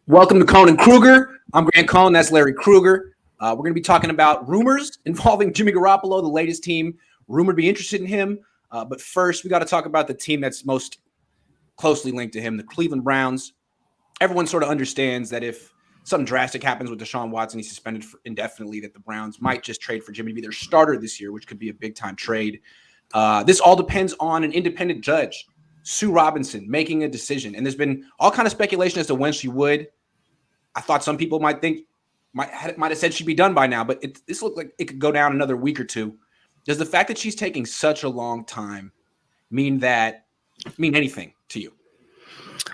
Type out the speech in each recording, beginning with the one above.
Welcome to Cohn and Krueger. I'm Grant Cohn. That's Larry Krueger. We're going to be talking about rumors involving Jimmy Garoppolo, the latest team rumored to be interested in him. But first, we got to talk about the team that's most closely linked to him, the Cleveland Browns. Everyone sort of understands that if something drastic happens with Deshaun Watson, he's suspended indefinitely, that the Browns might just trade for Jimmy to be their starter this year, which could be a big-time trade. This all depends on an independent judge, Sue Robinson, making a decision. And there's been all kind of speculation as to when she would. I thought some people might have said she'd be done by now, but this looked like it could go down another week or two. Does the fact that she's taking such a long time mean anything to you?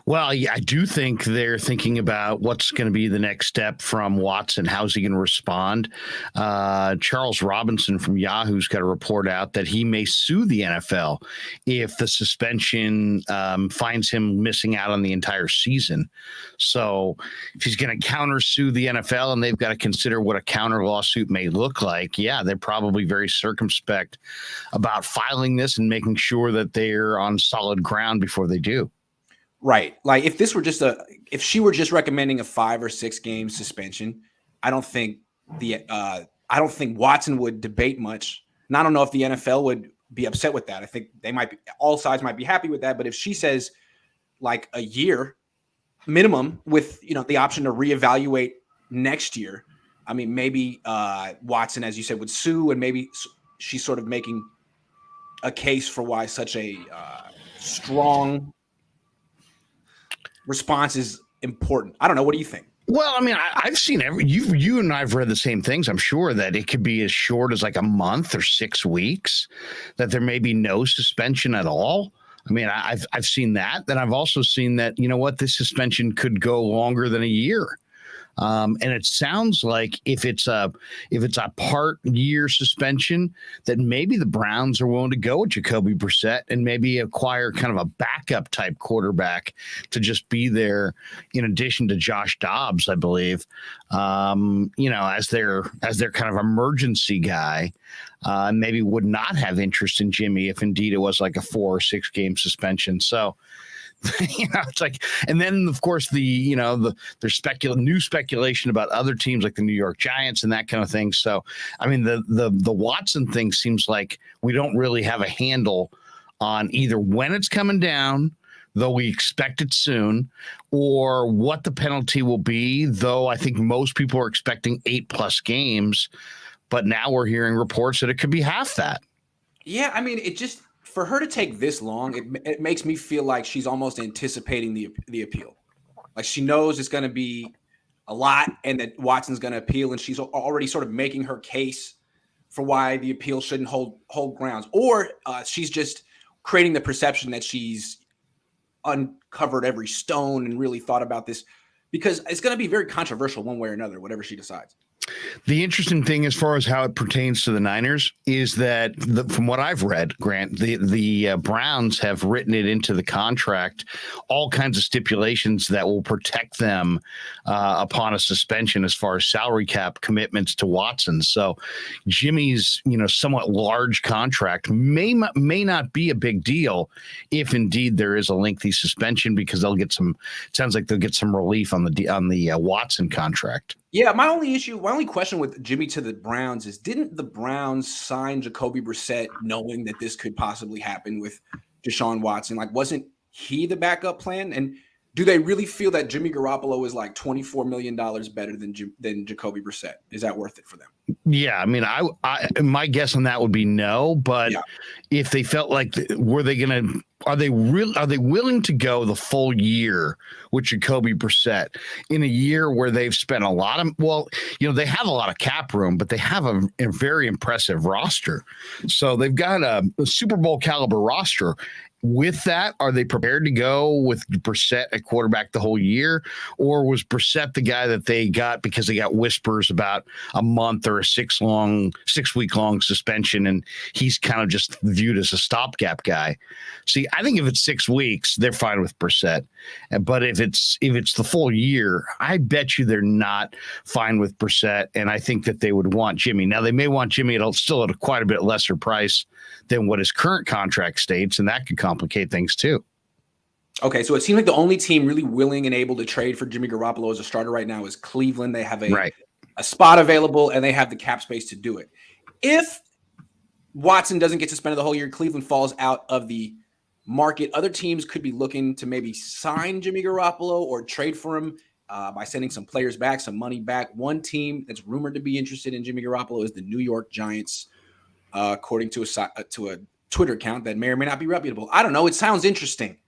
Well, yeah, I do think they're thinking about what's going to be the next step from Watson. How's he going to respond? Charles Robinson from Yahoo's got a report out that he may sue the NFL if the suspension finds him missing out on the entire season. So if he's going to countersue the NFL and they've got to consider what a counter lawsuit may look like, yeah, they're probably very circumspect about filing this and making sure that they're on solid ground before they do. Right. Like if she were just recommending a 5 or 6 game suspension, I don't think Watson would debate much. And I don't know if the NFL would be upset with that. I think all sides might be happy with that. But if she says like a year minimum with, the option to reevaluate next year, I mean, maybe Watson, as you said, would sue, and maybe she's sort of making a case for why such a strong response is important. I don't know. What do you think? Well, I mean, I've seen you and I've read the same things. I'm sure that it could be as short as like a month or 6 weeks, that there may be no suspension at all. I mean, I've seen that. Then I've also seen that, this suspension could go longer than a year. And it sounds like if it's a part year suspension, that maybe the Browns are willing to go with Jacoby Brissett and maybe acquire kind of a backup type quarterback to just be there in addition to Josh Dobbs, I believe, as their kind of emergency guy. Maybe would not have interest in Jimmy if indeed it was like a 4 or 6 game suspension. So, it's like, and then of course there's new speculation about other teams like the New York Giants and that kind of thing. So, I mean, the Watson thing seems like we don't really have a handle on either when it's coming down, though we expect it soon, or what the penalty will be, though I think most people are expecting 8+ games, but now we're hearing reports that it could be half that. Yeah. I mean, for her to take this long, it makes me feel like she's almost anticipating the appeal. Like she knows it's going to be a lot and that Watson's going to appeal, and she's already sort of making her case for why the appeal shouldn't hold grounds. Or she's just creating the perception that she's uncovered every stone and really thought about this, because it's going to be very controversial one way or another, whatever she decides. The interesting thing as far as how it pertains to the Niners is that from what I've read, Grant, the Browns have written it into the contract, all kinds of stipulations that will protect them upon a suspension as far as salary cap commitments to Watson. So Jimmy's, somewhat large contract may not be a big deal if indeed there is a lengthy suspension, because it sounds like they'll get some relief on the Watson contract. Yeah, my only question with Jimmy to the Browns is, didn't the Browns sign Jacoby Brissett knowing that this could possibly happen with Deshaun Watson? Like, wasn't he the backup plan? And do they really feel that Jimmy Garoppolo is like $24 million better than Jacoby Brissett? Is that worth it for them? Yeah, I mean, I my guess on that would be no. But yeah, if they felt like, are they willing to go the full year with Jacoby Brissett in a year where they've spent a lot of, they have a lot of cap room, but they have a very impressive roster. So they've got a Super Bowl caliber roster. With that, are they prepared to go with Brissett at quarterback the whole year? Or was Brissett the guy that they got because they got whispers about a month or a 6-week-long suspension, and he's kind of just viewed as a stopgap guy? See, I think if it's 6 weeks, they're fine with Brissett. But if it's the full year, I bet you they're not fine with Brissett, and I think that they would want Jimmy. Now, they may want Jimmy still at a quite a bit lesser price than what his current contract states, and that could complicate things too. Okay, so it seems like the only team really willing and able to trade for Jimmy Garoppolo as a starter right now is Cleveland. They have a spot available, and they have the cap space to do it. If Watson doesn't get suspended the whole year, Cleveland falls out of the market. Other teams could be looking to maybe sign Jimmy Garoppolo or trade for him by sending some players back, some money back. One team that's rumored to be interested in Jimmy Garoppolo is the New York Giants, according to a Twitter account that may or may not be reputable. I don't know. It sounds interesting.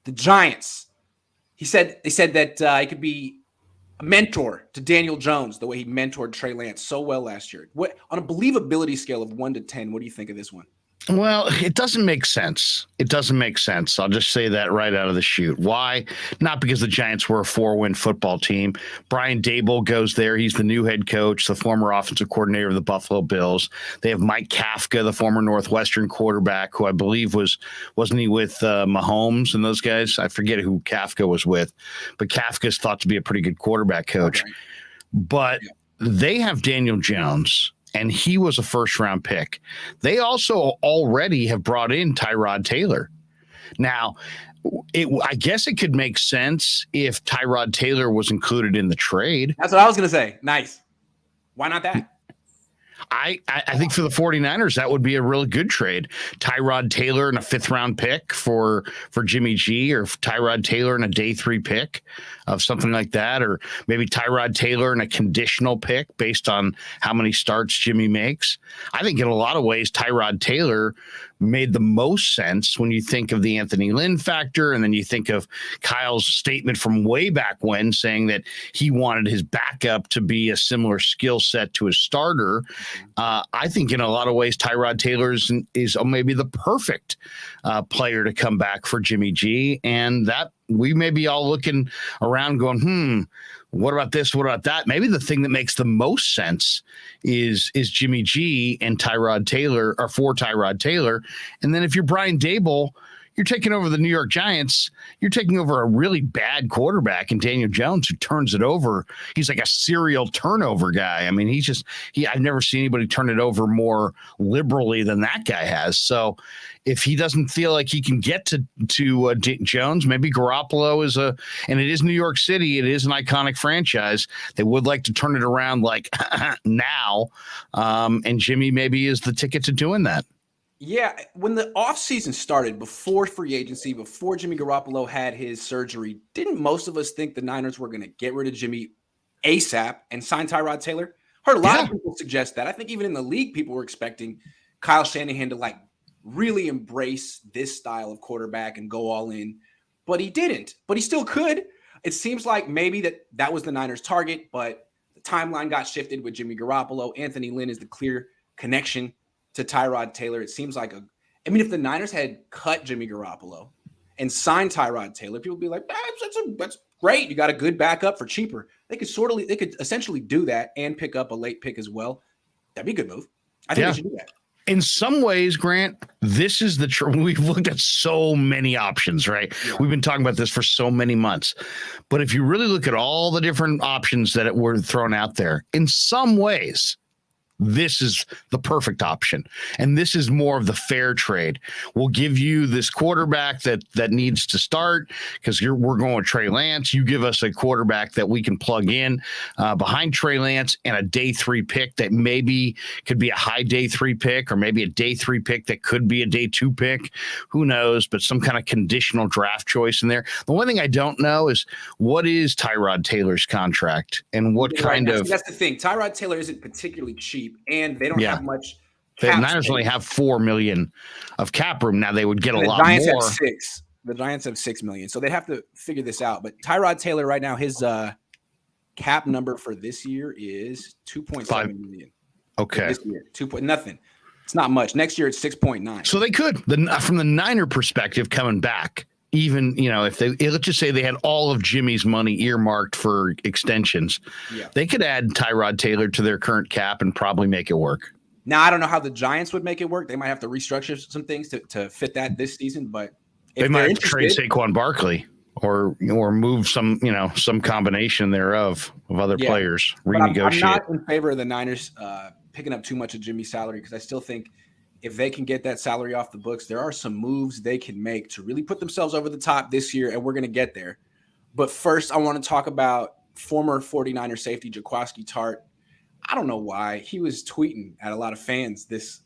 The Giants. They said that he could be a mentor to Daniel Jones, the way he mentored Trey Lance so well last year. What on a believability scale of 1 to 10, what do you think of this one? Well, it doesn't make sense. It doesn't make sense. I'll just say that right out of the chute. Why? Not because the Giants were a 4-win football team. Brian Daboll goes there. He's the new head coach, the former offensive coordinator of the Buffalo Bills. They have Mike Kafka, the former Northwestern quarterback, who I believe wasn't he with Mahomes and those guys? I forget who Kafka was with, but Kafka's thought to be a pretty good quarterback coach. Okay. But they have Daniel Jones, and he was a first-round pick. They also already have brought in Tyrod Taylor. Now, I guess it could make sense if Tyrod Taylor was included in the trade. That's what I was going to say. Nice. Why not that? I think for the 49ers, that would be a really good trade. Tyrod Taylor and a 5th-round pick for Jimmy G, or Tyrod Taylor and a day 3 pick of something like that, or maybe Tyrod Taylor and a conditional pick based on how many starts Jimmy makes. I think in a lot of ways, Tyrod Taylor made the most sense when you think of the Anthony Lynn factor, and then you think of Kyle's statement from way back when saying that he wanted his backup to be a similar skill set to his starter. I think in a lot of ways, Tyrod Taylor is maybe the perfect player to come back for Jimmy G, and that we may be all looking around going, what about this? What about that? Maybe the thing that makes the most sense is Jimmy G and Tyrod Taylor, or for Tyrod Taylor. And then if you're Brian Daboll, you're taking over the New York Giants. You're taking over a really bad quarterback in Daniel Jones, who turns it over. He's like a serial turnover guy. I mean, I've never seen anybody turn it over more liberally than that guy has. So if he doesn't feel like he can get to Jones, maybe Garoppolo and it is New York City. It is an iconic franchise. They would like to turn it around like now. And Jimmy maybe is the ticket to doing that. Yeah, when the offseason started, before free agency, before Jimmy Garoppolo had his surgery, didn't most of us think the Niners were going to get rid of Jimmy ASAP and sign Tyrod Taylor? Heard a lot of people suggest that. I think even in the league, people were expecting Kyle Shanahan to really embrace this style of quarterback and go all in, but he didn't. But he still could. It seems like maybe that was the Niners' target, but the timeline got shifted with Jimmy Garoppolo. Anthony Lynn is the clear connection to Tyrod Taylor. It seems like if the Niners had cut Jimmy Garoppolo and signed Tyrod Taylor, people would be like, that's great. You got a good backup for cheaper. They could essentially do that and pick up a late pick as well. That'd be a good move. I think they should do that. In some ways, Grant, this is we've looked at so many options, right? Yeah. We've been talking about this for so many months. But if you really look at all the different options that were thrown out there, in some ways, this is the perfect option. And this is more of the fair trade. We'll give you this quarterback that needs to start because we're going with Trey Lance. You give us a quarterback that we can plug in behind Trey Lance, and a day 3 pick that maybe could be a high day 3 pick, or maybe a day 3 pick that could be a day 2 pick. Who knows? But some kind of conditional draft choice in there. The one thing I don't know is what is Tyrod Taylor's contract and what kind of. That's the thing. Tyrod Taylor isn't particularly cheap. And they don't have much. The Niners only have $4 million of cap room. Now they would get a lot Giants more. Have $6 million. The Giants have $6 million, so they have to figure this out. But Tyrod Taylor right now, his cap number for this year is $2.7 million. Okay, this year, nothing. It's not much. Next year it's 6.9. So they could, from the Niner perspective, coming back. Even, if let's just say they had all of Jimmy's money earmarked for extensions, they could add Tyrod Taylor to their current cap and probably make it work. Now, I don't know how the Giants would make it work. They might have to restructure some things to fit that this season, but if they might have to trade Saquon Barkley or move some combination thereof of other players, renegotiate. I'm not in favor of the Niners picking up too much of Jimmy's salary because I still think if they can get that salary off the books, there are some moves they can make to really put themselves over the top this year, and we're going to get there. But first, I want to talk about former 49er safety Jaquiski Tartt. I don't know why. He was tweeting at a lot of fans this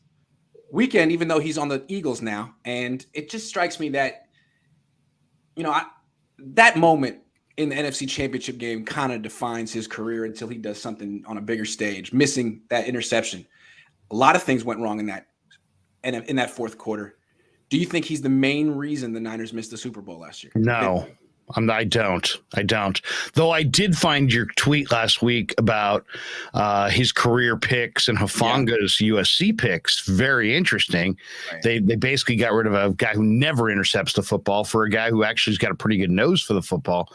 weekend, even though he's on the Eagles now. And it just strikes me that, that moment in the NFC Championship game kind of defines his career until he does something on a bigger stage, missing that interception. A lot of things went wrong in that fourth quarter. Do you think he's the main reason the Niners missed the Super Bowl last year? No. I don't. Though I did find your tweet last week about his career picks and Hafanga's USC picks very interesting. Right. They basically got rid of a guy who never intercepts the football for a guy who actually has got a pretty good nose for the football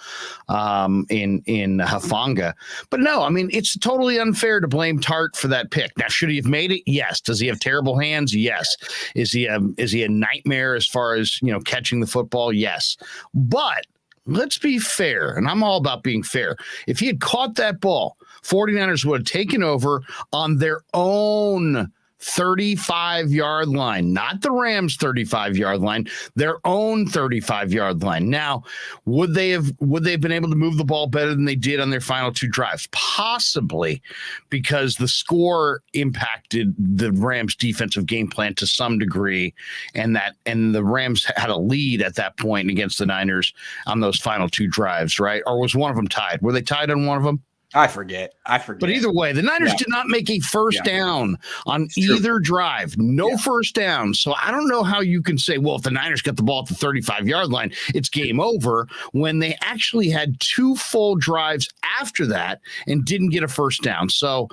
in Hafanga. But no, I mean, it's totally unfair to blame Tartt for that pick. Now, should he have made it? Yes. Does he have terrible hands? Yes. Is he a nightmare as far as catching the football? Yes. But let's be fair, and I'm all about being fair. If he had caught that ball, 49ers would have taken over on their own 35-yard line, not the Rams' 35-yard line, their own 35-yard line. Now, would they have been able to move the ball better than they did on their final two drives? Possibly, because the score impacted the Rams' defensive game plan to some degree, and the Rams had a lead at that point against the Niners on those final two drives, right? Or was one of them tied? Were they tied on one of them? I forget. But either way, the Niners did not make a first down on either drive. No first down. So I don't know how you can say, well, if the Niners got the ball at the 35-yard line, it's game over, when they actually had two full drives after that and didn't get a first down. So,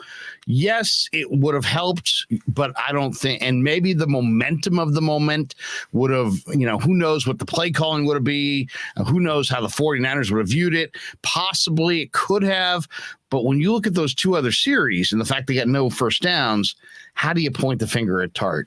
yes, it would have helped, but I don't think, and maybe the momentum of the moment would have, who knows what the play calling would have been, who knows how the 49ers would have viewed it. Possibly it could have. But when you look at those two other series and the fact they got no first downs, how do you point the finger at Tartt?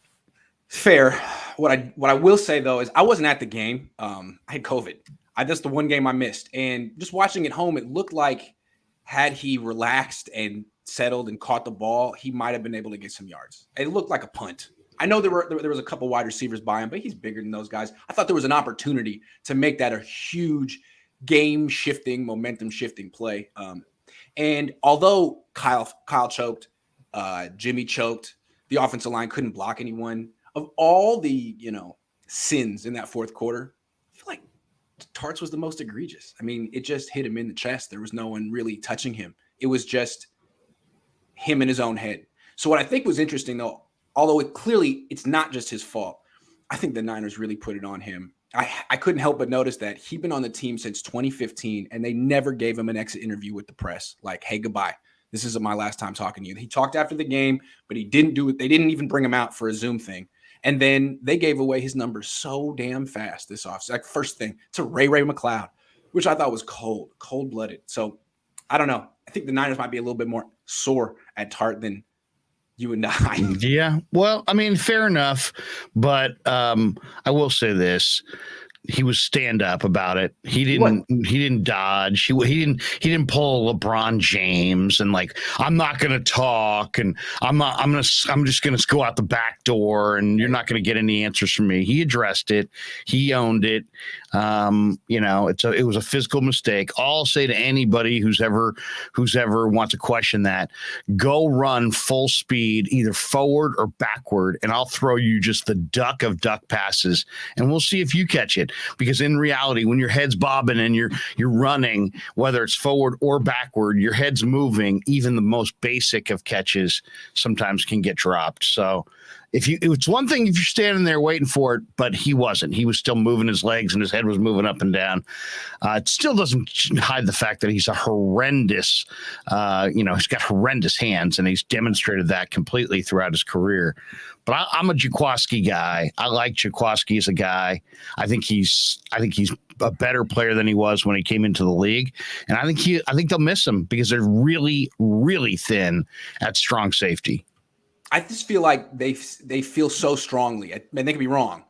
Fair. What I will say, though, is I wasn't at the game. I had COVID. That's the one game I missed. And just watching at home, it looked like had he relaxed and settled and caught the ball, he might have been able to get some yards. It looked like a punt. I know there was a couple wide receivers by him, but he's bigger than those guys. I thought there was an opportunity to make that a huge game-shifting, momentum-shifting play. And although Kyle choked, Jimmy choked, the offensive line couldn't block anyone. Of all the sins in that fourth quarter, I feel like Tartt's was the most egregious. I mean, it just hit him in the chest. There was no one really touching him. It was just him in his own head. So what I think was interesting, though, although it's not just his fault, I think the Niners really put it on him. I couldn't help but notice that he'd been on the team since 2015, and they never gave him an exit interview with the press. Like, hey, goodbye. This isn't my last time talking to you. He talked after the game, but he didn't do it. They didn't even bring him out for a Zoom thing. And then they gave away his numbers so damn fast this offseason. Like, first thing to Ray McCloud, which I thought was cold-blooded. So I don't know. I think the Niners might be a little bit more sore at Tartt than you and I. Yeah. Well, I mean, fair enough. But I will say this. He was stand up about it. He didn't dodge. He didn't pull LeBron James and like, I'm not going to talk and I'm just going to go out the back door and you're not going to get any answers from me. He addressed it. He owned it. It was a physical mistake. I'll say to anybody who's ever wants to question that, go run full speed, either forward or backward, and I'll throw you just the duck of duck passes and we'll see if you catch it. Because in reality, when your head's bobbing and you're running, whether it's forward or backward, your head's moving, even the most basic of catches sometimes can get dropped. So it's one thing if you're standing there waiting for it, but he wasn't. He was still moving his legs and his head was moving up and down. It still doesn't hide the fact that he's a horrendous, he's got horrendous hands, and he's demonstrated that completely throughout his career. But I'm a Jaquiski guy. I like Jaquiski as a guy. I think he's a better player than he was when he came into the league, and I think they'll miss him because they're really, really thin at strong safety. I just feel like they feel so strongly, and they could be wrong,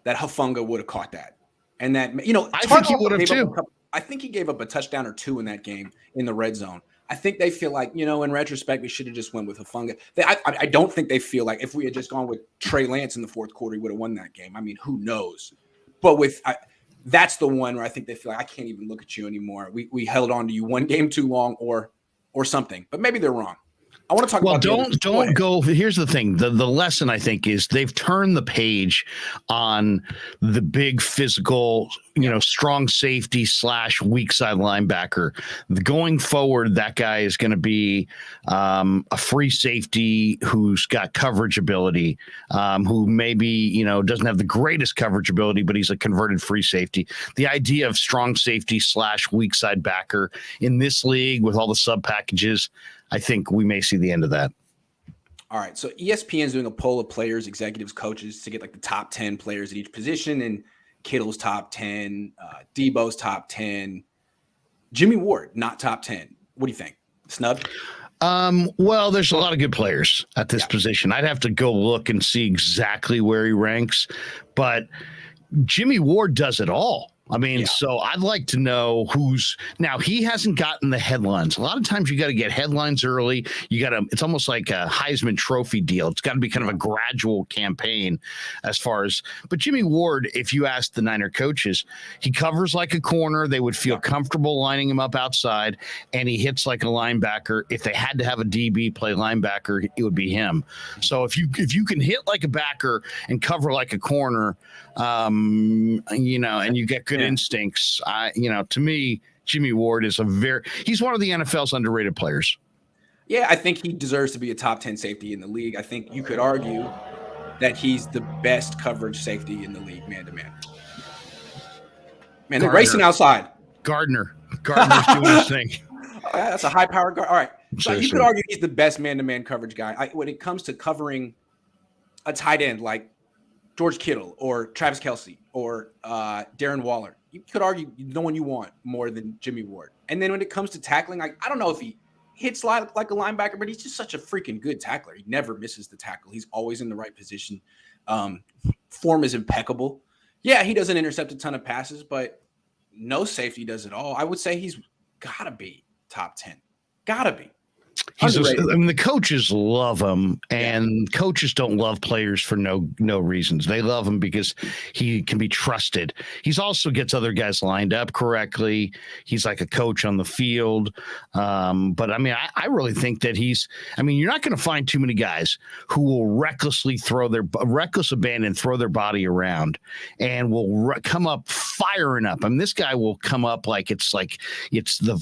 that Hufanga would have caught that, and that I think he would have too. I think he gave up a touchdown or two in that game in the red zone. I think they feel like, in retrospect, we should have just went with Hufanga. I don't think they feel like if we had just gone with Trey Lance in the fourth quarter, he would have won that game. I mean, who knows? But that's the one where I think they feel like I can't even look at you anymore. We held on to you one game too long or something. But maybe they're wrong. I want to talk about don't go. Here's the thing. The lesson, I think, is they've turned the page on the big physical, strong safety / weak side linebacker. Going forward, that guy is going to be a free safety who's got coverage ability, who maybe, doesn't have the greatest coverage ability, but he's a converted free safety. The idea of strong safety / weak side backer in this league with all the sub packages, I think we may see the end of that. All right. So ESPN's doing a poll of players, executives, coaches to get like the top 10 players at each position, and Kittle's top 10, Debo's top 10, Jimmy Ward, not top 10. What do you think? Snubbed? Well, there's a lot of good players at this position. I'd have to go look and see exactly where he ranks, but Jimmy Ward does it all. I mean, so I'd like to know now he hasn't gotten the headlines. A lot of times you got to get headlines early. It's almost like a Heisman Trophy deal. It's got to be kind of a gradual campaign but Jimmy Ward, if you ask the Niner coaches, he covers like a corner. They would feel comfortable lining him up outside, and he hits like a linebacker. If they had to have a DB play linebacker, it would be him. So if you can hit like a backer and cover like a corner, and you get good instincts. To me, Jimmy Ward is he's one of the NFL's underrated players. Yeah, I think he deserves to be a top 10 safety in the league. I think you could argue that he's the best coverage safety in the league, man to man. Man, they're racing outside. Gardner's doing his thing. That's a high-powered guard. All right. So Seriously. You could argue he's the best man-to-man coverage guy. When it comes to covering a tight end like George Kittle or Travis Kelce or Darren Waller, you could argue no one you want more than Jimmy Ward. And then when it comes to tackling, I don't know if he hits like a linebacker, but he's just such a freaking good tackler. He never misses the tackle. He's always in the right position. Form is impeccable. Yeah, he doesn't intercept a ton of passes, but no safety does it all. I would say he's got to be top 10. Got to be. The coaches love him, and coaches don't love players for no reasons. They love him because he can be trusted. He's also gets other guys lined up correctly. He's like a coach on the field. But I mean, I really think that you're not going to find too many guys who will reckless abandon, throw their body around, and will come up firing up. I mean, this guy will come up like it's the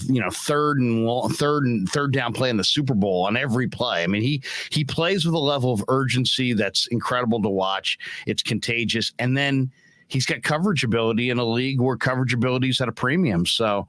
third down play in the Super Bowl on every play. I mean, he plays with a level of urgency that's incredible to watch. It's contagious. And then he's got coverage ability in a league where coverage ability is at a premium. So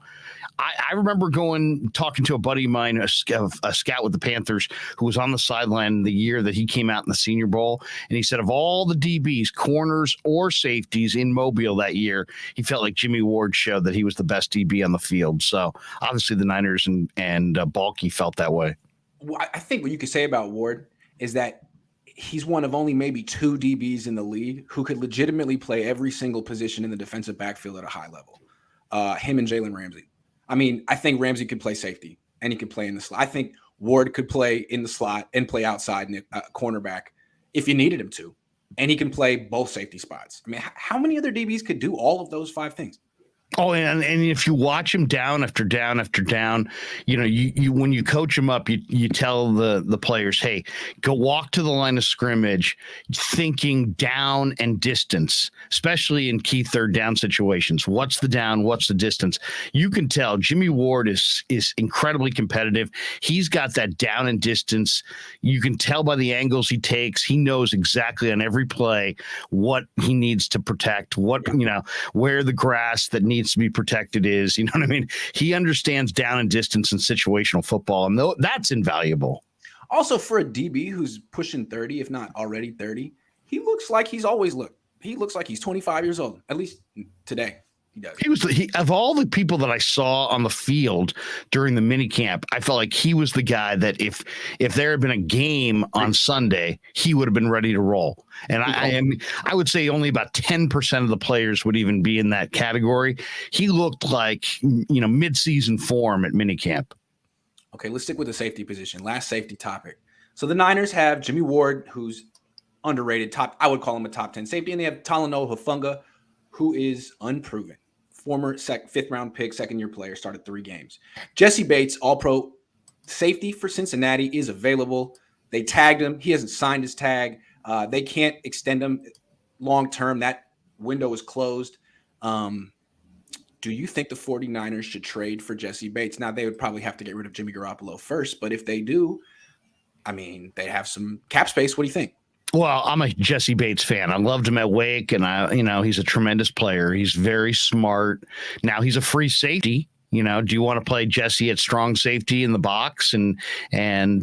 I remember talking to a buddy of mine, a scout with the Panthers, who was on the sideline the year that he came out in the Senior Bowl. And he said of all the DBs, corners or safeties in Mobile that year, he felt like Jimmy Ward showed that he was the best DB on the field. So obviously the Niners and Balky felt that way. Well, I think what you could say about Ward is that he's one of only maybe 2 DBs in the league who could legitimately play every single position in the defensive backfield at a high level. Him and Jalen Ramsey. I mean, I think Ramsey could play safety and he could play in the slot. I think Ward could play in the slot and play outside in cornerback if you needed him to. And he can play both safety spots. I mean, how many other DBs could do all of those 5 things? Oh, and if you watch him down after down after down, you when you coach him up, you tell the players, hey, go walk to the line of scrimmage, thinking down and distance, especially in key third down situations. What's the down? What's the distance? You can tell Jimmy Ward is incredibly competitive. He's got that down and distance. You can tell by the angles he takes. He knows exactly on every play what he needs to protect, where the grass that needs to be protected is, you know what I mean? He understands down and distance and situational football, and that's invaluable. Also, for a DB who's pushing 30, if not already 30, he looks like he's always looked. He looks like he's 25 years old, at least today. He does. Of all the people that I saw on the field during the mini camp, I felt like he was the guy that if there had been a game on Sunday, he would have been ready to roll. And I would say only about 10% of the players would even be in that category. He looked like, midseason form at mini camp. Okay, let's stick with the safety position. Last safety topic. So the Niners have Jimmy Ward, who's underrated, I would call him a top 10 safety, and they have Talanoa Hufanga, who is unproven. Former fifth round pick, second-year player, started 3 games. Jesse Bates, all-pro safety for Cincinnati, is available. They tagged him. He hasn't signed his tag. They can't extend him long-term. That window is closed. Do you think the 49ers should trade for Jesse Bates? Now, they would probably have to get rid of Jimmy Garoppolo first, but if they do, I mean, they have some cap space. What do you think? Well, I'm a Jesse Bates fan. I loved him at Wake, and he's a tremendous player. He's very smart. Now he's a free safety. Do you want to play Jesse at strong safety in the box and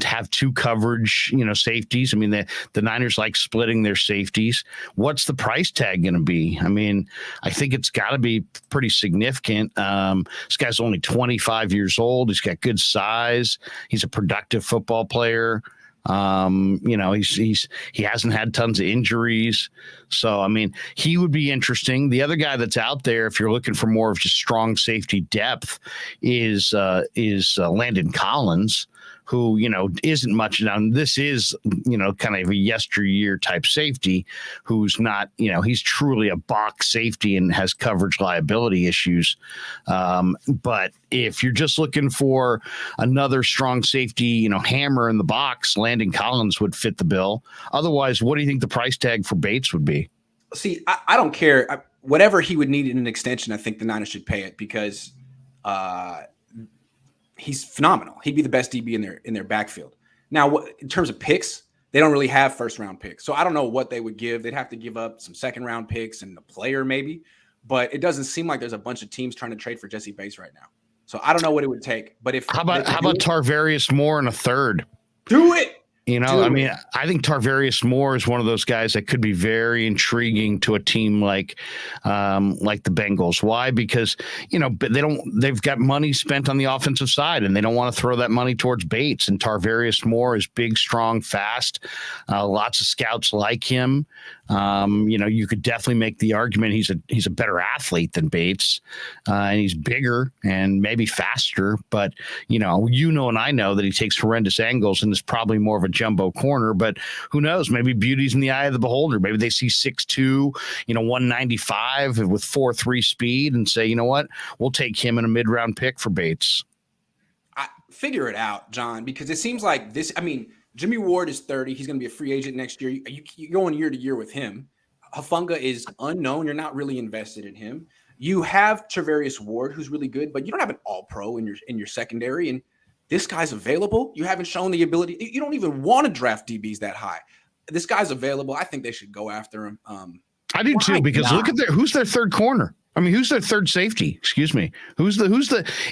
have 2 coverage, safeties? I mean, the Niners like splitting their safeties. What's the price tag going to be? I mean, I think it's got to be pretty significant. This guy's only 25 years old. He's got good size. He's a productive football player. He hasn't had tons of injuries. So, I mean, he would be interesting. The other guy that's out there, if you're looking for more of just strong safety depth, is Landon Collins, who, isn't much. Now, this is, kind of a yesteryear type safety who's not, he's truly a box safety and has coverage liability issues. But if you're just looking for another strong safety, hammer in the box, Landon Collins would fit the bill. Otherwise, what do you think the price tag for Bates would be? See, I don't care. Whatever he would need in an extension, I think the Niners should pay it because he's phenomenal. He'd be the best DB in their backfield. Now, in terms of picks, they don't really have first-round picks. So I don't know what they would give. They'd have to give up some second-round picks and a player maybe. But it doesn't seem like there's a bunch of teams trying to trade for Jesse Bates right now. So I don't know what it would take. But how about Tarvarius Moore in a third? Do it. I think Tarvarius Moore is one of those guys that could be very intriguing to a team like the Bengals. Why? Because, they've got money spent on the offensive side and they don't want to throw that money towards Bates. And Tarvarius Moore is big, strong, fast. Lots of scouts like him. You could definitely make the argument he's a better athlete than Bates, and he's bigger and maybe faster. But and I know that he takes horrendous angles and is probably more of a jumbo corner. But who knows? Maybe beauty's in the eye of the beholder. Maybe they see 6'2", 195 with 4.3 speed and say, you know what, we'll take him in a mid-round pick for Bates. Figure it out, John, because it seems like this. I mean, Jimmy Ward is 30. He's going to be a free agent next year. You're going year to year with him. Hufanga is unknown. You're not really invested in him. You have Tarvarius Ward, who's really good, but you don't have an all-pro in your secondary. And this guy's available. You haven't shown the ability. You don't even want to draft DBs that high. This guy's available. I think they should go after him. I do too, because look at who's their third corner. I mean, who's their third safety? Excuse me. Who's the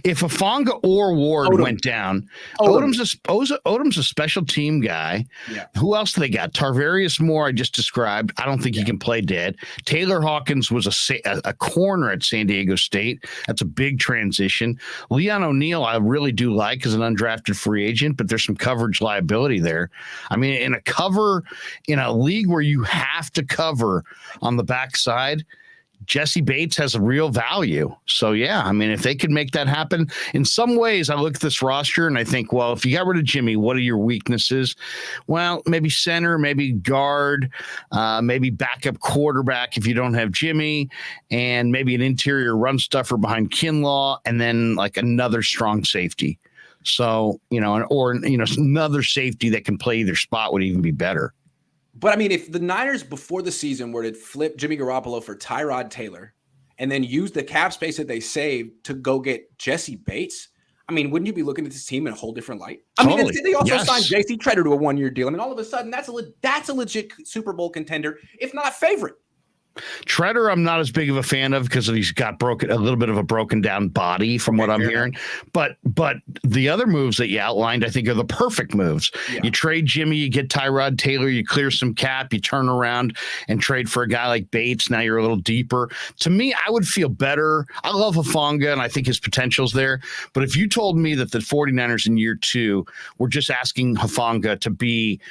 if Hufanga or Ward went down, Odom's a special team guy. Yeah. Who else do they got? Tarvarius Moore, I just described. I don't think he can play dead. Taylor Hawkins was a corner at San Diego State. That's a big transition. Leon O'Neal, I really do like as an undrafted free agent, but there's some coverage liability there. I mean, in a league where you have to cover on the backside, Jesse Bates has a real value. So, yeah, I mean, if they could make that happen, in some ways, I look at this roster and I think, well, if you got rid of Jimmy, what are your weaknesses? Well, maybe center, maybe guard, maybe backup quarterback if you don't have Jimmy, and maybe an interior run stuffer behind Kinlaw, and then like another strong safety. So, another safety that can play either spot would even be better. But I mean, if the Niners before the season were to flip Jimmy Garoppolo for Tyrod Taylor and then use the cap space that they saved to go get Jesse Bates, I mean, wouldn't you be looking at this team in a whole different light? I mean, they also signed J.C. Treader to a 1-year deal. I mean, all of a sudden, that's a legit Super Bowl contender, if not favorite. Treader, I'm not as big of a fan of because he's got a little bit of a broken down body from what I'm hearing. But the other moves that you outlined, I think, are the perfect moves. Yeah. You trade Jimmy, you get Tyrod Taylor, you clear some cap, you turn around and trade for a guy like Bates. Now you're a little deeper. To me, I would feel better. I love Hufanga, and I think his potential's there. But if you told me that the 49ers in year 2 were just asking Hufanga to be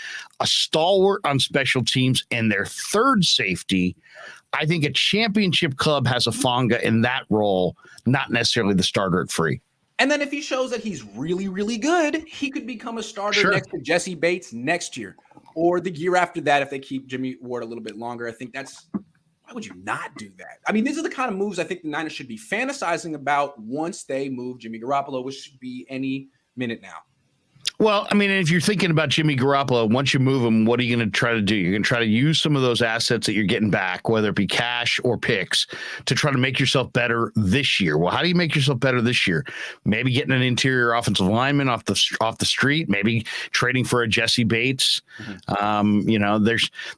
a stalwart on special teams and their third safety, I think a championship club has Hufanga in that role, not necessarily the starter at free. And then if he shows that he's really, really good, he could become a starter next to Jesse Bates next year or the year after that if they keep Jimmy Ward a little bit longer. I think why would you not do that? I mean, these are the kind of moves I think the Niners should be fantasizing about once they move Jimmy Garoppolo, which should be any minute now. Well, I mean, if you're thinking about Jimmy Garoppolo, once you move him, what are you going to try to do? You're going to try to use some of those assets that you're getting back, whether it be cash or picks, to try to make yourself better this year. Well, how do you make yourself better this year? Maybe getting an interior offensive lineman off the street, maybe trading for a Jesse Bates. Mm-hmm.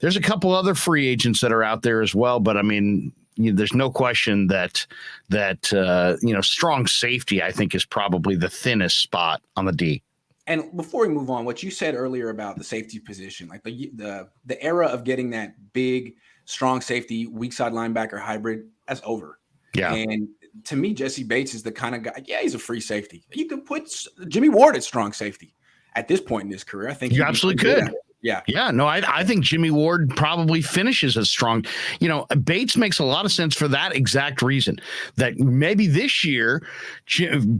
There's a couple other free agents that are out there as well, but I mean, there's no question that strong safety, I think, is probably the thinnest spot on the D. And before we move on, what you said earlier about the safety position, like the era of getting that big, strong safety, weak side linebacker hybrid, that's over. Yeah. And to me, Jesse Bates is the kind of guy. Yeah, he's a free safety. You could put Jimmy Ward at strong safety at this point in his career. I think you absolutely could. Yeah. Yeah. No, I think Jimmy Ward probably finishes as strong. Bates makes a lot of sense for that exact reason, that maybe this year,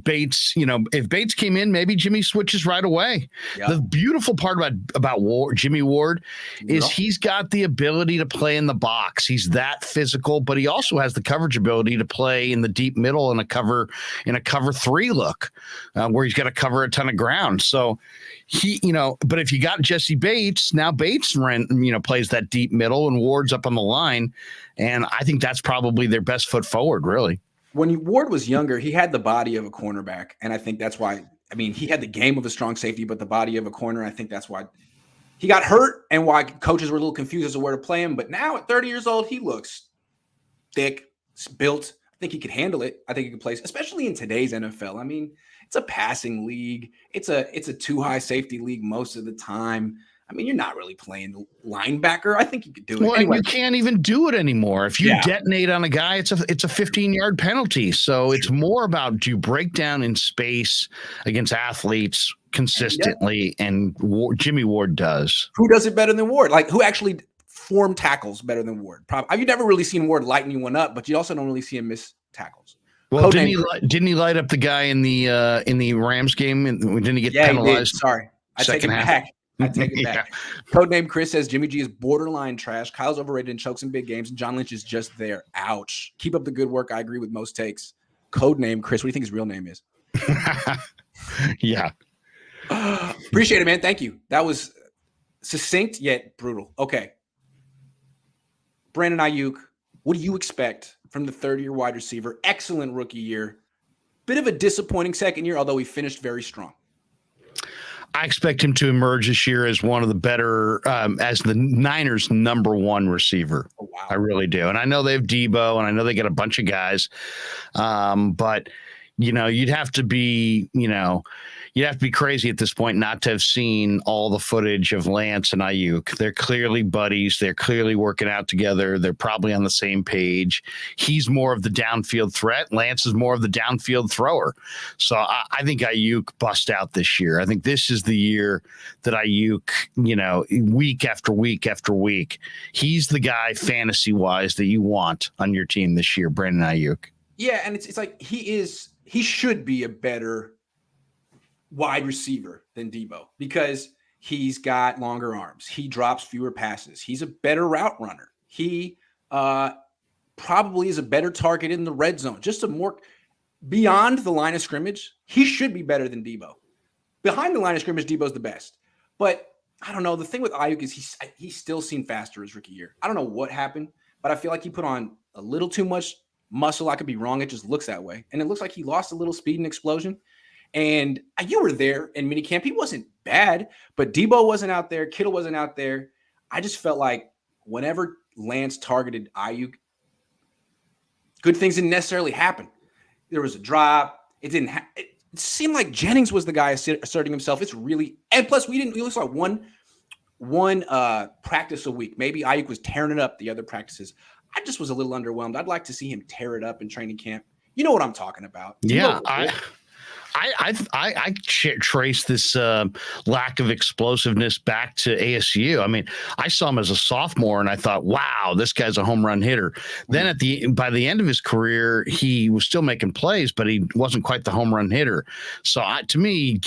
Bates, if Bates came in, maybe Jimmy switches right away. Yeah. The beautiful part about Jimmy Ward is he's got the ability to play in the box. He's that physical, but he also has the coverage ability to play in the deep middle in a cover 3 look where he's got to cover a ton of ground. So but if you got Jesse Bates, now Bates plays that deep middle and Ward's up on the line. And I think that's probably their best foot forward, really. When Ward was younger, he had the body of a cornerback. And I think that's why, he had the game of a strong safety, but the body of a corner. I think that's why he got hurt and why coaches were a little confused as to where to play him. But now at 30 years old, he looks thick, built. I think he could handle it. I think he could play, especially in today's NFL. It's a passing league. It's a too high safety league most of the time. You're not really playing linebacker. I think you could do it. Well, anyway. You can't even do it anymore. If you detonate on a guy, it's a 15-yard penalty. So it's more about, do you break down in space against athletes consistently? And Jimmy Ward does. Who does it better than Ward? Like, who actually form tackles better than Ward? You've never really seen Ward light anyone up, but you also don't really see him miss tackles. Well, didn't he light up the guy in the Rams game? And didn't he get penalized? Sorry, I take it back. Yeah. Codename Chris says Jimmy G is borderline trash. Kyle's overrated and chokes in big games, and John Lynch is just there. Ouch. Keep up the good work. I agree with most takes. Codename Chris. What do you think his real name is? Yeah. Appreciate it, man. Thank you. That was succinct yet brutal. Okay. Brandon Ayuk, what do you expect from the third-year wide receiver? Excellent rookie year. Bit of a disappointing second year, although he finished very strong. I expect him to emerge this year as one of the better, as the Niners' number 1 receiver. Oh, wow. I really do. And I know they have Debo, and I know they got a bunch of guys. But, you'd have to be, you'd have to be crazy at this point not to have seen all the footage of Lance and Ayuk. They're clearly buddies. They're clearly working out together. They're probably on the same page. He's more of the downfield threat. Lance is more of the downfield thrower. So I think Ayuk bust out this year. I think this is the year that Ayuk, week after week after week, he's the guy fantasy-wise that you want on your team this year, Brandon Ayuk. Yeah, and it's like he should be a better wide receiver than Debo because he's got longer arms. He drops fewer passes. He's a better route runner. He probably is a better target in the red zone. Just a more beyond the line of scrimmage. He should be better than Debo. Behind the line of scrimmage, Debo's the best. But I don't know. The thing with Ayuk is he's still seen faster his rookie year. I don't know what happened, but I feel like he put on a little too much muscle. I could be wrong. It just looks that way. And it looks like he lost a little speed and explosion. And you were there in minicamp. He wasn't bad, but Debo wasn't out there. Kittle wasn't out there. I just felt like whenever Lance targeted Ayuk, good things didn't necessarily happen. There was a drop. It seemed like Jennings was the guy asserting himself. It's really, and plus we only saw one practice a week. Maybe Ayuk was tearing it up the other practices. I just was a little underwhelmed. I'd like to see him tear it up in training camp. You know what I'm talking about. Yeah, I trace this lack of explosiveness back to ASU. I mean, I saw him as a sophomore, and I thought, "Wow, this guy's a home run hitter." Then by the end of his career, he was still making plays, but he wasn't quite the home run hitter. So to me,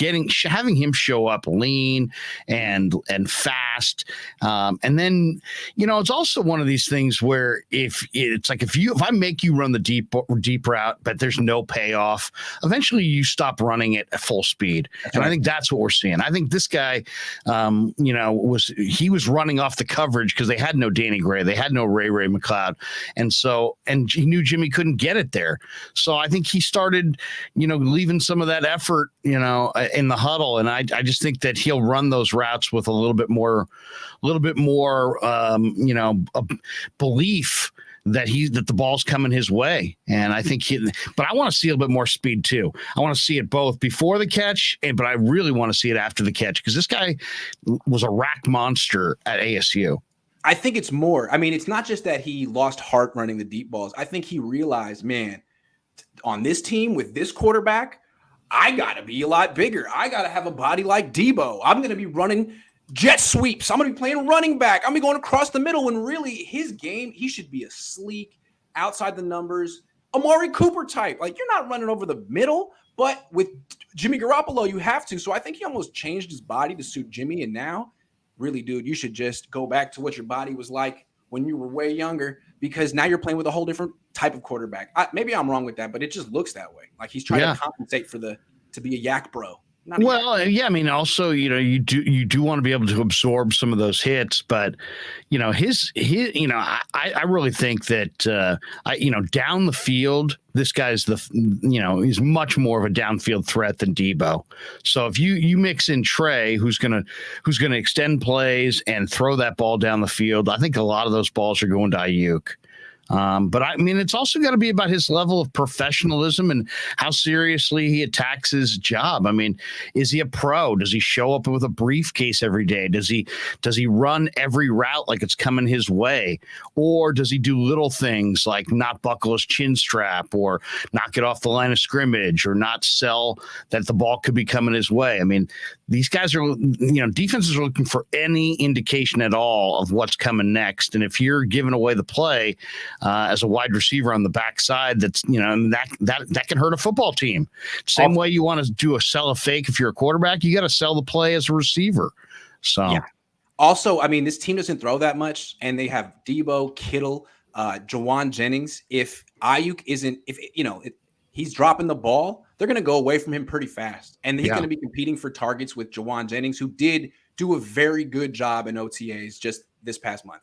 having him show up lean and fast, and then it's also one of these things where if I make you run the deep route, but there's no payoff, eventually you stop running it at full speed. That's right. I think that's what we're seeing. I think this guy, was running off the coverage because they had no Danny Gray, they had no Ray McLeod, and he knew Jimmy couldn't get it there. So I think he started, leaving some of that effort, in the huddle, and I just think that he'll run those routes with a little bit more, belief that the ball's coming his way. And I think but I want to see a little bit more speed too. I want to see it both before the catch, but I really want to see it after the catch, because this guy was a rack monster at ASU. I think it's more. I mean, it's not just that he lost heart running the deep balls. I think he realized, man, on this team with this quarterback, I got to be a lot bigger. I got to have a body like Debo. I'm going to be running jet sweeps. I'm going to be playing running back. I'm going to be going across the middle, when really his game, he should be a sleek, outside the numbers, Amari Cooper type. Like, you're not running over the middle, but with Jimmy Garoppolo, you have to. So I think he almost changed his body to suit Jimmy. And now, really, dude, you should just go back to what your body was like when you were way younger, because now you're playing with a whole different type of quarterback. Maybe I'm wrong with that, but it just looks that way. Like he's trying to compensate to be a yak bro. I mean, also, you do want to be able to absorb some of those hits, but I really think that down the field, this guy's he's much more of a downfield threat than Debo. So if you mix in Trey, who's gonna extend plays and throw that ball down the field, I think a lot of those balls are going to Ayuk. But I mean, it's also got to be about his level of professionalism and how seriously he attacks his job. I mean, is he a pro? Does he show up with a briefcase every day? Does he run every route like it's coming his way? Or does he do little things like not buckle his chin strap, or not get off the line of scrimmage, or not sell that the ball could be coming his way? I mean, these guys are, defenses are looking for any indication at all of what's coming next. And if you're giving away the play, as a wide receiver on the backside, that can hurt a football team. Same way you want to sell a fake if you're a quarterback, you got to sell the play as a receiver. So yeah. Also, I mean, this team doesn't throw that much, and they have Debo, Kittle, Jawan Jennings. If Ayuk isn't, he's dropping the ball, they're going to go away from him pretty fast, and he's going to be competing for targets with Jawan Jennings, who did do a very good job in OTAs just this past month.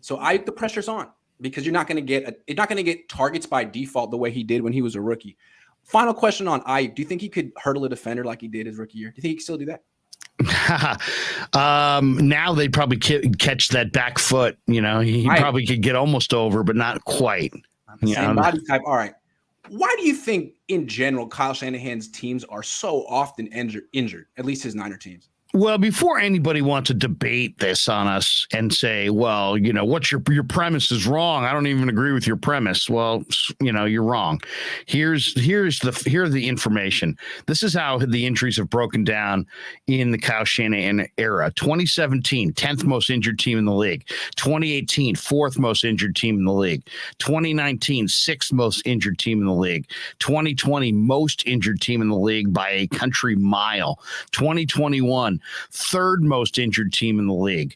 So Ayuk, the pressure's on, because you're not going to get targets by default the way he did when he was a rookie. Final question on Ayuk. Do you think he could hurdle a defender like he did his rookie year? Do you think he can still do that? Now they'd probably catch that back foot. He probably could get almost over, but not quite. Same body type. All right. Why do you think, in general, Kyle Shanahan's teams are so often injured, at least his Niner teams? Well, before anybody wants to debate this on us and say, well, what's your premise is wrong, I don't even agree with your premise. Well, you're wrong. Here's the information. This is how the injuries have broken down in the Kyle Shanahan era. 2017, 10th most injured team in the league. 2018, 4th most injured team in the league. 2019, 6th most injured team in the league. 2020, most injured team in the league by a country mile. 2021, 3rd most injured team in the league.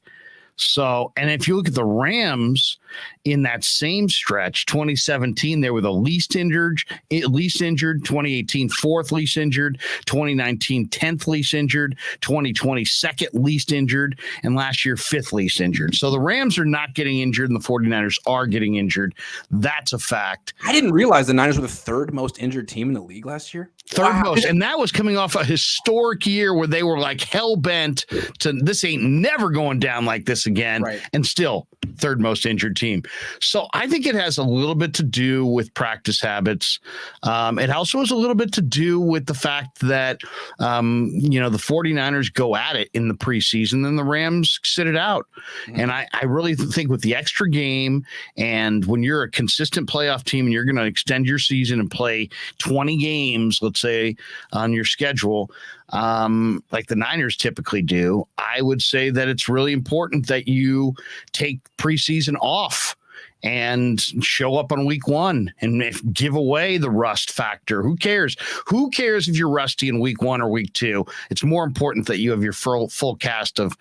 So, and if you look at the Rams in that same stretch, 2017, they were the least injured, 2018, 4th least injured, 2019, 10th least injured, 2020, 2nd least injured, and last year, 5th least injured. So the Rams are not getting injured, and the 49ers are getting injured. That's a fact. I didn't realize the Niners were the 3rd most injured team in the league last year. 3rd most, and that was coming off a historic year where they were like hell-bent to this ain't never going down like this again. Right. And still, third most injured team. So I think it has a little bit to do with practice habits. It also has a little bit to do with the fact that, the 49ers go at it in the preseason and the Rams sit it out. Mm-hmm. And I really think with the extra game, and when you're a consistent playoff team and you're going to extend your season and play 20 games, let's say, on your schedule, like the Niners typically do, I would say that it's really important that you take preseason off and show up on week one and give away the rust factor. Who cares? Who cares if you're rusty in week one or week two? It's more important that you have your full cast of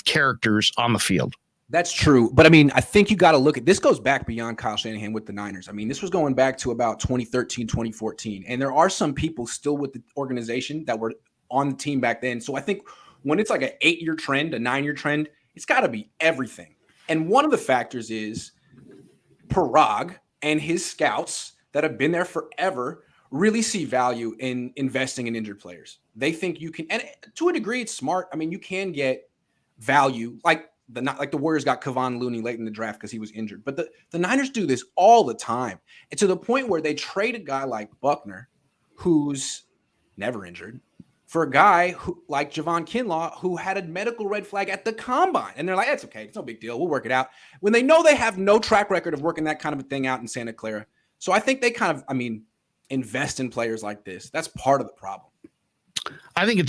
characters on the field. That's true. But I mean, I think you got to look at this, goes back beyond Kyle Shanahan with the Niners. I mean, this was going back to about 2013, 2014. And there are some people still with the organization that were on the team back then. So I think when it's like an 8-year trend, a 9-year trend, it's got to be everything. And one of the factors is Parag and his scouts that have been there forever really see value in investing in injured players. They think you can, and to a degree, it's smart. I mean, you can get value like the Warriors got Kevon Looney late in the draft because he was injured. But the Niners do this all the time. And to the point where they trade a guy like Buckner, who's never injured, for a guy who like Javon Kinlaw, who had a medical red flag at the combine. And they're like, that's okay. It's no big deal. We'll work it out. When they know they have no track record of working that kind of a thing out in Santa Clara. So I think they kind of, invest in players like this. That's part of the problem. I think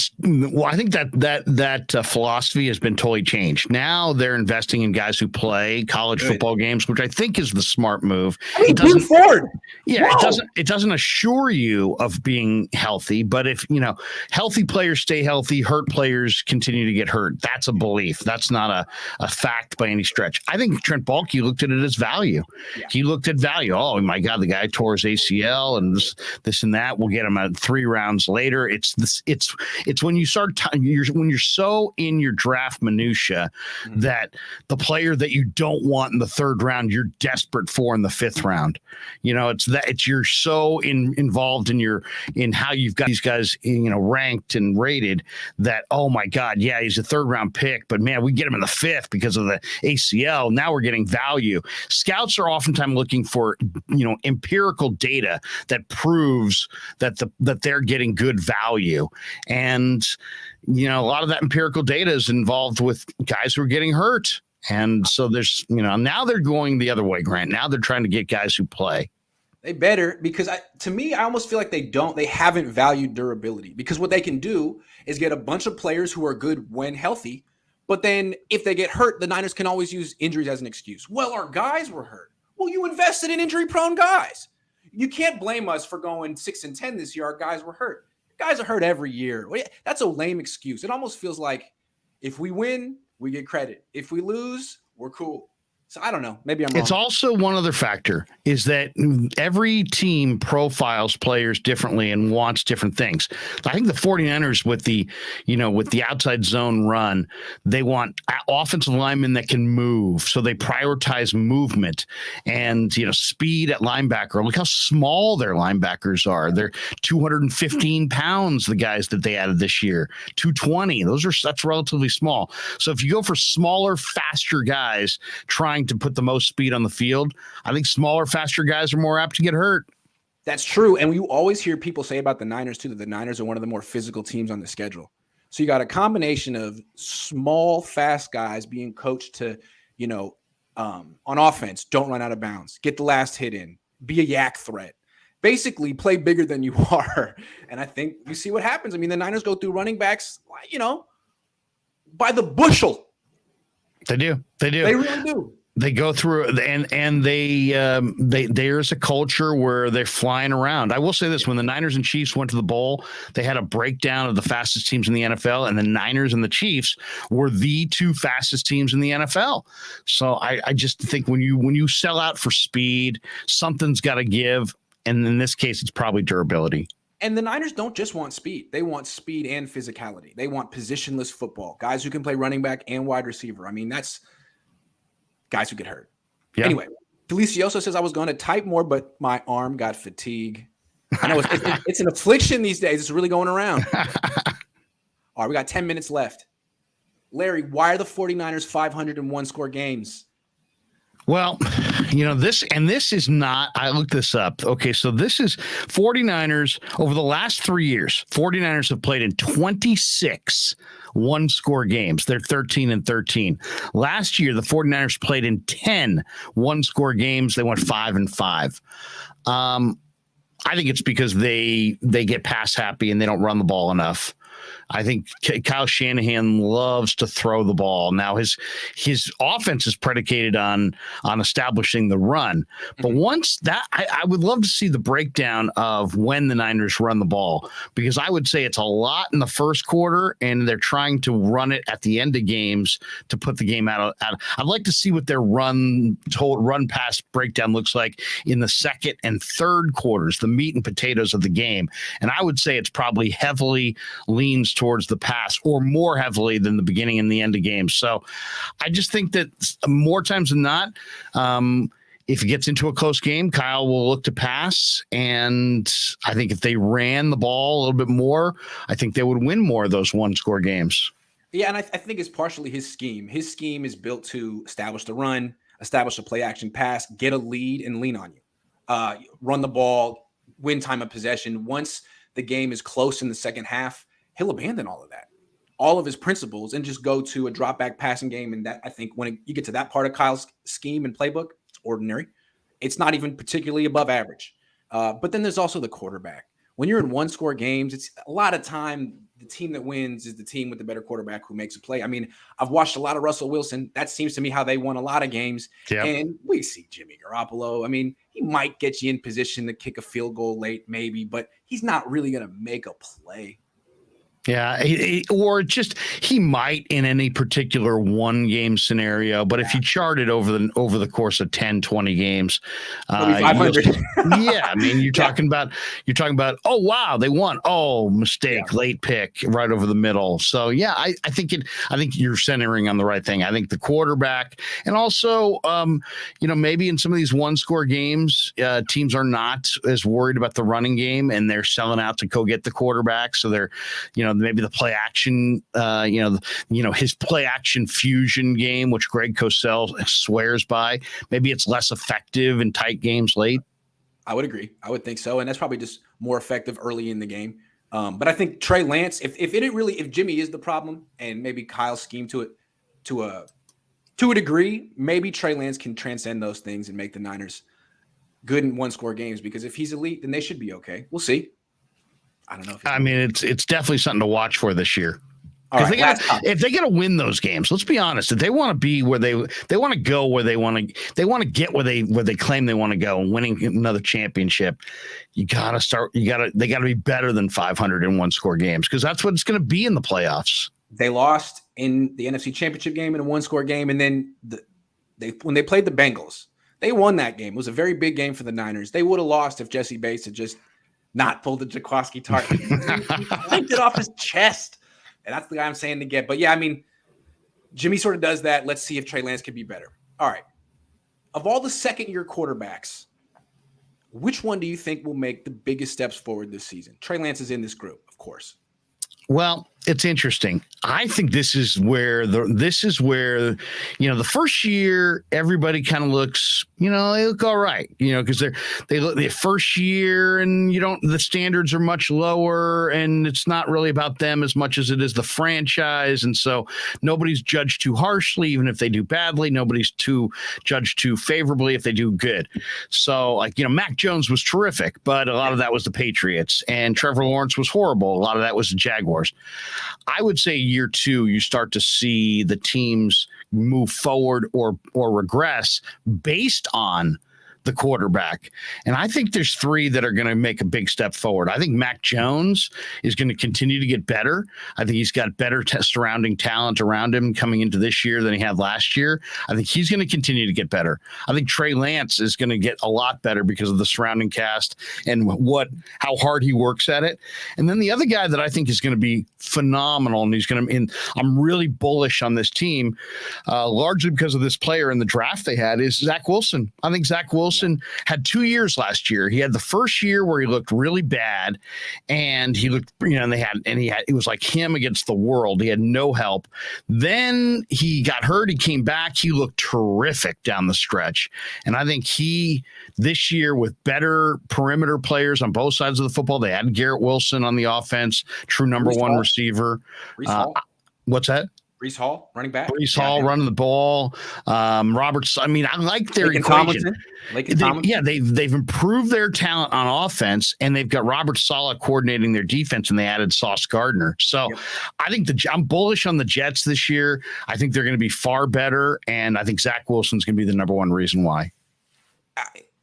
that philosophy has been totally changed. Now they're investing in guys who play college football games, which I think is the smart move. It doesn't forward. Yeah, wow. It doesn't assure you of being healthy, but if healthy players stay healthy, hurt players continue to get hurt. That's a belief. That's not a fact by any stretch. I think Trent Baalke looked at it as value. Yeah. He looked at value. Oh my God, the guy tore his ACL and this and that. We'll get him at 3 rounds later. It's when you start when you're so in your draft minutia that the player that you don't want in the 3rd round, you're desperate for in the 5th round. You're so involved in how you've got these guys, ranked and rated that, oh my God, yeah, he's a 3rd round pick, but man, we get him in the 5th because of the ACL. Now we're getting value. Scouts are oftentimes looking for, empirical data that proves that they're getting good value. And, a lot of that empirical data is involved with guys who are getting hurt. And so there's, now they're going the other way, Grant. Now they're trying to get guys who play. They better, because to me, I almost feel like they haven't valued durability, because what they can do is get a bunch of players who are good when healthy. But then if they get hurt, the Niners can always use injuries as an excuse. Well, our guys were hurt. Well, you invested in injury prone guys. You can't blame us for going 6-10 this year. Our guys were hurt. Guys are hurt every year. That's a lame excuse. It almost feels like if we win, we get credit. If we lose, we're cool. So I don't know. Maybe I'm wrong. It's also one other factor is that every team profiles players differently and wants different things. I think the 49ers with the outside zone run, they want offensive linemen that can move. So they prioritize movement and, speed at linebacker. Look how small their linebackers are. They're 215 pounds, the guys that they added this year, 220. That's relatively small. So if you go for smaller, faster guys trying to put the most speed on the field, I think smaller, faster guys are more apt to get hurt. That's true. And you always hear people say about the Niners too, that the Niners are one of the more physical teams on the schedule. So you got a combination of small, fast guys being coached to, on offense, don't run out of bounds, get the last hit in, be a yak threat, basically play bigger than you are. And I think you see what happens. The Niners go through running backs, by the bushel. They do. They really do. They go through and there's a culture where they're flying around. I will say this: when the Niners and Chiefs went to the bowl, they had a breakdown of the fastest teams in the NFL, and the Niners and the Chiefs were the 2 fastest teams in the NFL. So I just think when you sell out for speed, something's got to give, and in this case, it's probably durability. And the Niners don't just want speed. They want speed and physicality. They want positionless football, guys who can play running back and wide receiver. That's guys who get hurt. Yeah. Anyway, Delicioso says I was going to type more, but my arm got fatigue. I know it's an affliction these days. It's really going around. All right, we got 10 minutes left. Larry, why are the 49ers 501 score games? Well, this is not, I looked this up. Okay, so this is 49ers over the last 3 years. 49ers have played in 26 one-score games. They're 13-13. Last year, the 49ers played in 10 one-score games. They went 5-5. I think it's because they get pass happy and they don't run the ball enough. I think Kyle Shanahan loves to throw the ball. Now his offense is predicated on establishing the run. But once that, I would love to see the breakdown of when the Niners run the ball, because I would say it's a lot in the first quarter and they're trying to run it at the end of games to put the game out. I'd like to see what their run pass breakdown looks like in the second and third quarters, the meat and potatoes of the game. And I would say it's probably heavily leans towards the pass, or more heavily than the beginning and the end of games. So I just think that more times than not, if it gets into a close game, Kyle will look to pass. And I think if they ran the ball a little bit more, I think they would win more of those one-score games. Yeah, and I think it's partially his scheme. His scheme is built to establish the run, establish a play-action pass, get a lead, and lean on you. Run the ball, win time of possession. Once the game is close in the second half, he'll abandon all of that, all of his principles, and just go to a drop back passing game. And that, I think, when you get to that part of Kyle's scheme and playbook, it's ordinary. It's not even particularly above average. But then there's also the quarterback. When you're in one-score games, it's a lot of time the team that wins is the team with the better quarterback who makes a play. I mean, I've watched a lot of Russell Wilson. That seems to me how they won a lot of games. Yep. And we see Jimmy Garoppolo. I mean, he might get you in position to kick a field goal late, maybe, but he's not really going to make a play. Yeah, or just he might in any particular one game scenario, but if you chart it over the course of 10, 20 games, 500. Yeah, I mean you're talking about oh wow, they won. Oh, mistake, late pick right over the middle. So yeah, I think you're centering on the right thing. I think the quarterback, and also maybe in some of these one-score games, teams are not as worried about the running game and they're selling out to go get the quarterback. So they're maybe the play action, his play action fusion game, which Greg Cosell swears by, maybe it's less effective in tight games late. I would agree. I would think so. And that's probably just more effective early in the game. But I think Trey Lance, if Jimmy is the problem and maybe Kyle's scheme to it to a degree, maybe Trey Lance can transcend those things and make the Niners good in one-score games, because if he's elite, then they should be okay. We'll see. I don't know. I mean, it's definitely something to watch for this year. Right, if they got to win those games, let's be honest. If they want to be where they want to go, where they want to get where they claim they want to go, and winning another championship, they got to be better than 500 in one-score games, because that's what it's going to be in the playoffs. They lost in the NFC Championship game in a one-score game, and then when they played the Bengals, they won that game. It was a very big game for the Niners. They would have lost if Jesse Bates had just not pulled the Jaworski target. He flicked it off his chest. And that's the guy I'm saying to get. But yeah, I mean, Jimmy sort of does that. Let's see if Trey Lance can be better. All right. Of all the second-year quarterbacks, which one do you think will make the biggest steps forward this season? Trey Lance is in this group, of course. Well, it's interesting. I think this is where the first year everybody kind of looks, they look all right, because they look the first year, and the standards are much lower, and it's not really about them as much as it is the franchise, and so nobody's judged too harshly even if they do badly. Nobody's judged too favorably if they do good. So Mac Jones was terrific, but a lot of that was the Patriots, and Trevor Lawrence was horrible. A lot of that was the Jaguars. I would say year two, you start to see the teams move forward or regress based on the quarterback. And I think there's three that are going to make a big step forward. I think Mac Jones is going to continue to get better. I think he's got better surrounding talent around him coming into this year than he had last year. I think he's going to continue to get better. I think Trey Lance is going to get a lot better because of the surrounding cast and how hard he works at it. And then the other guy that I think is going to be phenomenal, and I'm really bullish on this team, largely because of this player in the draft they had, is Zach Wilson. I think Zach Wilson Wilson had 2 years last year. He had the first year where he looked really bad, and he looked, it was like him against the world. He had no help. Then he got hurt. He came back. He looked terrific down the stretch. And I think this year, with better perimeter players on both sides of the football, they had Garrett Wilson on the offense, true number one receiver. What's that? Brees Hall, running back. Brees Hall running the ball. Roberts. I mean, I like their equation. They've improved their talent on offense, and they've got Robert Saleh coordinating their defense, and they added Sauce Gardner. So I think I'm bullish on the Jets this year. I think they're going to be far better, and I think Zach Wilson's going to be the number one reason why.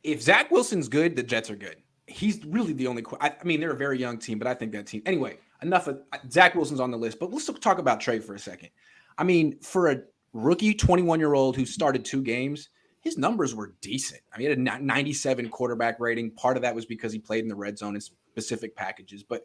If Zach Wilson's good, the Jets are good. He's really the only. I mean, they're a very young team, but I think that team. Anyway, enough of Zach Wilson's on the list, but let's talk about Trey for a second. I mean, for a rookie 21-year-old who started 2 games, his numbers were decent. I mean, he had a 97 quarterback rating. Part of that was because he played in the red zone in specific packages. But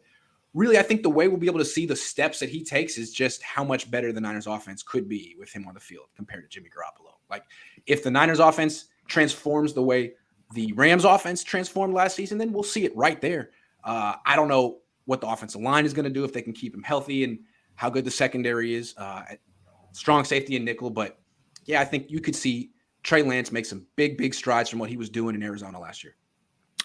really, I think the way we'll be able to see the steps that he takes is just how much better the Niners offense could be with him on the field compared to Jimmy Garoppolo. Like, if the Niners offense transforms the way the Rams offense transformed last season, then we'll see it right there. I don't know what the offensive line is going to do if they can keep him healthy and how good the secondary is at strong safety and nickel. But yeah, I think you could see Trey Lance make some big strides from what he was doing in Arizona last year.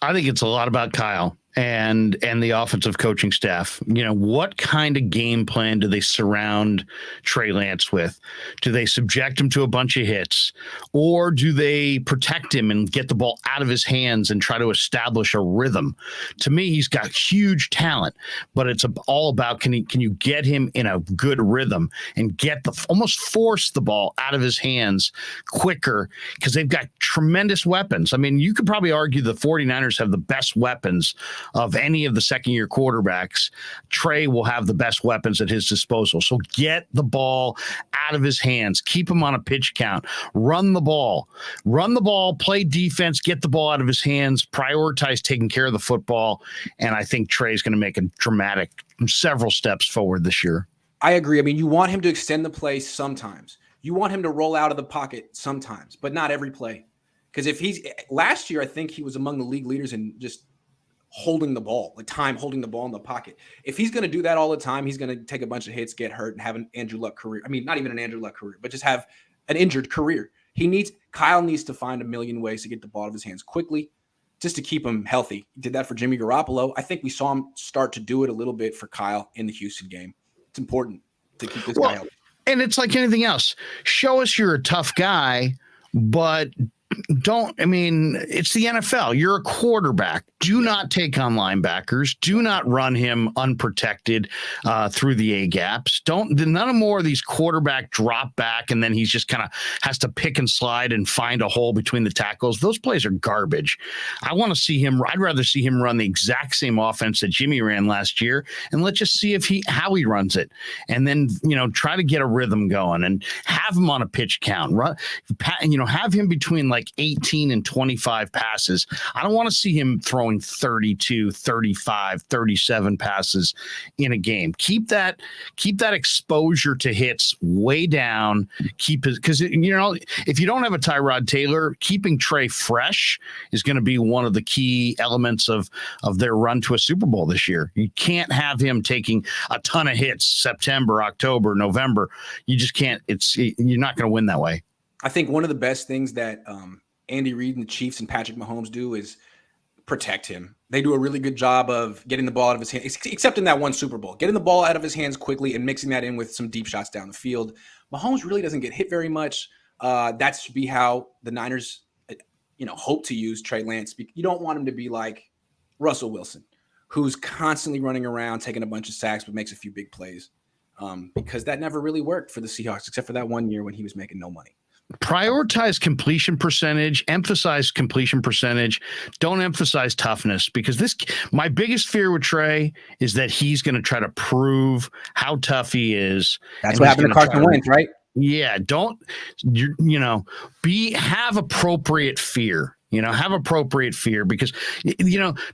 I think it's a lot about Kyle and the offensive coaching staff. What kind of game plan do they surround Trey Lance with? Do they subject him to a bunch of hits, or do they protect him and get the ball out of his hands and try to establish a rhythm? To me, he's got huge talent, but it's all about can you get him in a good rhythm and almost force the ball out of his hands quicker, because they've got tremendous weapons. I mean, you could probably argue the 49ers have the best weapons of any of the second-year quarterbacks. Trey will have the best weapons at his disposal. So get the ball out of his hands. Keep him on a pitch count. Run the ball. Play defense. Get the ball out of his hands. Prioritize taking care of the football. And I think Trey's going to make a dramatic several steps forward this year. I agree. I mean, you want him to extend the play sometimes. You want him to roll out of the pocket sometimes, but not every play. Because last year, I think he was among the league leaders in just holding the ball, holding the ball in the pocket. If he's going to do that all the time, he's going to take a bunch of hits, get hurt, and have an Andrew Luck career. I mean, not even an Andrew Luck career, but just have an injured career. Kyle needs to find a million ways to get the ball out of his hands quickly, just to keep him healthy. He did that for Jimmy Garoppolo. I think we saw him start to do it a little bit for Kyle in the Houston game. It's important to keep this guy healthy. And it's like anything else. Show us you're a tough guy, but it's the NFL. You're a quarterback. Do not take on linebackers. Do not run him unprotected through the A gaps. None more of these quarterback drop back, and then he's just kind of has to pick and slide and find a hole between the tackles. Those plays are garbage. I'd rather see him run the exact same offense that Jimmy ran last year, and let's just see how he runs it, and then try to get a rhythm going and have him on a pitch count. Have him between like 18 and 25 passes. I don't want to see him throwing 32, 35, 37 passes in a game. Keep that exposure to hits way down. Because if you don't have a Tyrod Taylor, keeping Trey fresh is going to be one of the key elements of their run to a Super Bowl this year. You can't have him taking a ton of hits September, October, November. You just can't. You're not going to win that way. I think one of the best things that Andy Reid and the Chiefs and Patrick Mahomes do is protect him. They do a really good job of getting the ball out of his hands, except in that one Super Bowl, getting the ball out of his hands quickly and mixing that in with some deep shots down the field. Mahomes really doesn't get hit very much. That should be how the Niners, hope to use Trey Lance. You don't want him to be like Russell Wilson, who's constantly running around, taking a bunch of sacks, but makes a few big plays. Because that never really worked for the Seahawks, except for that 1 year when he was making no money. Prioritize completion percentage, emphasize completion percentage. Don't emphasize toughness, because my biggest fear with Trey is that he's going to try to prove how tough he is. That's what happened to Carson Wentz, right? Yeah. Have appropriate fear. Have appropriate fear because,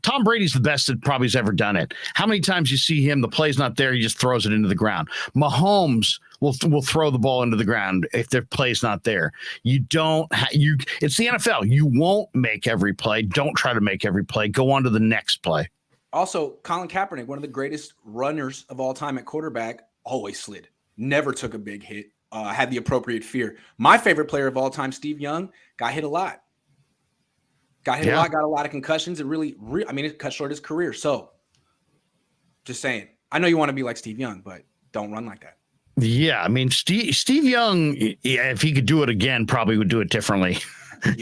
Tom Brady's the best that probably has ever done it. How many times you see him, the play's not there, he just throws it into the ground. Mahomes will throw the ball into the ground if their play's not there. It's the NFL. You won't make every play. Don't try to make every play. Go on to the next play. Also, Colin Kaepernick, one of the greatest runners of all time at quarterback, always slid. Never took a big hit. Had the appropriate fear. My favorite player of all time, Steve Young, got hit a lot. Got hit a lot, got a lot of concussions. It really, it cut short his career. So, just saying. I know you want to be like Steve Young, but don't run like that. Yeah, Steve Young, if he could do it again, probably would do it differently.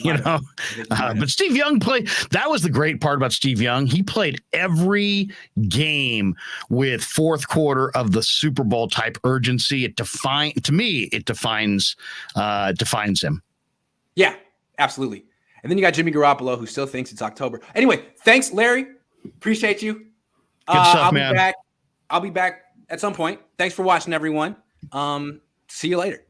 But Steve Young that was the great part about Steve Young. He played every game with fourth quarter of the Super Bowl type urgency. It defines him. Yeah, absolutely. And then you got Jimmy Garoppolo, who still thinks it's October. Anyway, thanks, Larry. Appreciate you. Good stuff, man. I'll be back at some point. Thanks for watching, everyone. See you later.